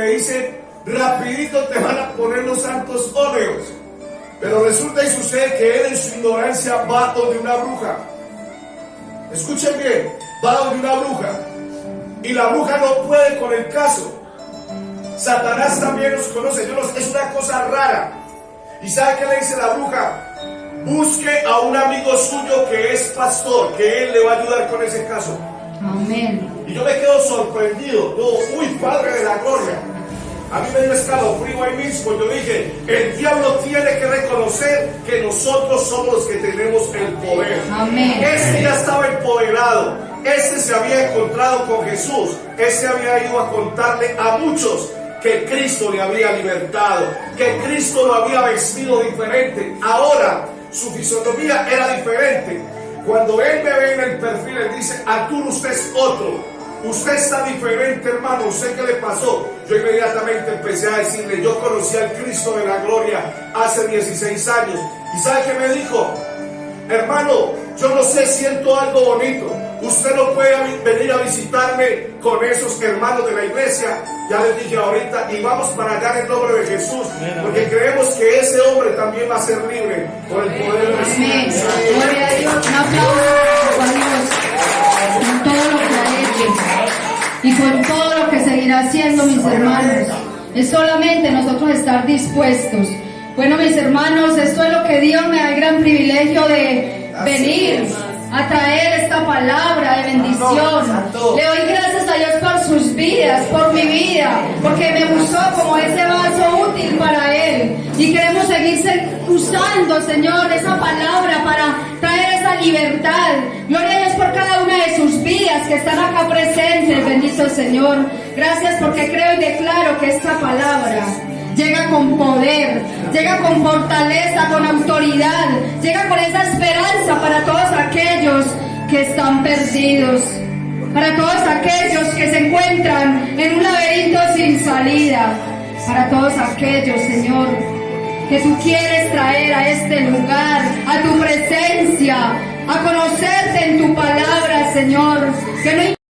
dicen, rapidito te van a poner los santos óleos. Pero resulta y sucede que él en su ignorancia va donde una bruja. Escuchen bien, va donde una bruja. Y la bruja no puede con el caso. Satanás también nos conoce. Es una cosa rara. ¿Y sabe qué le dice la bruja? busque a un amigo suyo que es pastor, que él le va a ayudar con ese caso. Amén. Y yo me quedo sorprendido. Yo, uy, Padre de la gloria. A mí me dio escalofrío ahí mismo. Yo dije, el diablo tiene que reconocer que nosotros somos los que tenemos el poder. Amén. Este ya estaba empoderado. Este se había encontrado con Jesús. Este había ido a contarle a muchos que Cristo le había libertado, que Cristo lo había vestido diferente. Ahora su fisonomía era diferente. Cuando él me ve en el perfil, él dice: Arturo, usted es otro. Usted está diferente, hermano. ¿Usted qué le pasó? Yo inmediatamente empecé a decirle: yo conocí al Cristo de la gloria hace 16 años. ¿Y sabe qué me dijo? Hermano, yo no sé, siento algo bonito. Usted no puede venir a visitarme con esos hermanos de la iglesia. Ya les dije ahorita, y vamos para allá en el nombre de Jesús, porque creemos que ese hombre también va a ser libre por el poder del Amén. Espíritu Santo. Gloria a Dios. Un aplauso a Dios con todo lo que ha hecho y con todo lo que seguirá haciendo, mis hermanos. Es solamente nosotros estar dispuestos. Bueno, mis hermanos, esto es lo que Dios me da el gran privilegio de venir a traer esta palabra de bendición. Le doy gracias a Dios por sus vidas, por mi vida, porque me usó como ese vaso útil para Él. Y queremos seguir usando, Señor, esa palabra para traer esa libertad. Gloria a Dios por cada una de sus vidas que están acá presentes, bendito Señor. Gracias porque creo y declaro que esta palabra llega con poder, llega con fortaleza, con autoridad, llega con esa esperanza para todos aquellos que están perdidos, para todos aquellos que se encuentran en un laberinto sin salida, para todos aquellos, Señor, que tú quieres traer a este lugar, a tu presencia, a conocerte en tu palabra, Señor, que no